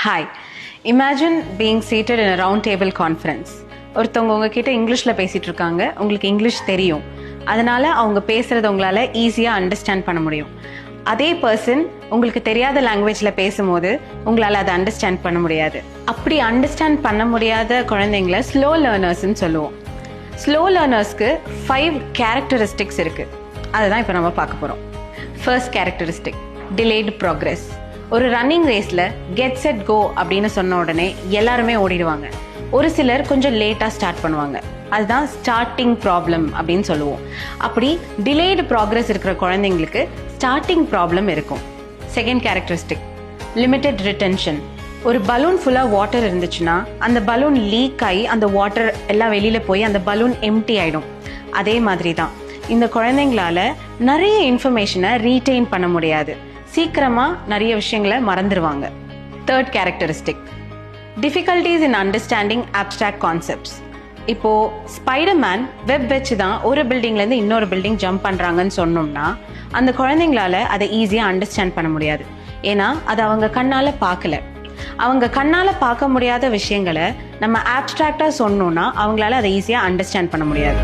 Hi. Imagine being seated in a round table conference. ஒருத்தவங்க உங்ககிட்ட இங்கிலீஷில் பேசிகிட்டு இருக்காங்க, உங்களுக்கு இங்கிலீஷ் தெரியும், அதனால் அவங்க பேசுகிறத உங்களால் ஈஸியாக அண்டர்ஸ்டாண்ட் பண்ண முடியும். அதே பர்சன் உங்களுக்கு தெரியாத லாங்குவேஜில் பேசும்போது உங்களால் அதை அண்டர்ஸ்டாண்ட் பண்ண முடியாது. அப்படி அண்டர்ஸ்டாண்ட் பண்ண முடியாத குழந்தைங்கள ஸ்லோ லேர்னர்ஸ்ன்னு சொல்லுவோம். ஸ்லோ லேர்னர்ஸ்க்கு 5 கேரக்டரிஸ்டிக்ஸ் இருக்குது. அதுதான் இப்போ நம்ம பார்க்க போகிறோம். First characteristic, delayed progress. ஒரு ரன்னிங் ரேஸில் கெட் செட் கோ அப்படின்னு சொன்ன உடனே எல்லாருமே ஓடிடுவாங்க. ஒரு சிலர் கொஞ்சம் லேட்டாக ஸ்டார்ட் பண்ணுவாங்க. அதுதான் ஸ்டார்டிங் ப்ராப்ளம் அப்படின்னு சொல்லுவோம். அப்படி டிலேடு ப்ராக்ரெஸ் இருக்கிற குழந்தைங்களுக்கு ஸ்டார்டிங் ப்ராப்ளம் இருக்கும். Second characteristic, limited retention. ஒரு பலூன் ஃபுல்லாக வாட்டர் இருந்துச்சுன்னா அந்த பலூன் லீக் ஆகி அந்த வாட்டர் எல்லாம் வெளியில் போய் அந்த பலூன் எம்டி ஆகிடும். அதே மாதிரி தான் இந்த குழந்தைங்களால நிறைய இன்ஃபர்மேஷனை ரீடெயின் பண்ண முடியாது. சீக்கிரமாக நிறைய விஷயங்களை மறந்துடுவாங்க. Third characteristic, difficulties in understanding abstract concepts. இப்போது ஸ்பைடர்மேன் வெப் வச்சு தான் ஒரு பில்டிங்லேருந்து இன்னொரு பில்டிங் ஜம்ப் பண்ணுறாங்கன்னு சொன்னோம்னா அந்த குழந்தைங்களால அதை ஈஸியாக அண்டர்ஸ்டாண்ட் பண்ண முடியாது. ஏன்னா அது அவங்க கண்ணால் பார்க்கல. அவங்க கண்ணால் பார்க்க முடியாத விஷயங்களை நம்ம ஆப்ஸ்ட்ராக்டாக சொன்னோன்னா அவங்களால அதை ஈஸியாக அண்டர்ஸ்டாண்ட் பண்ண முடியாது.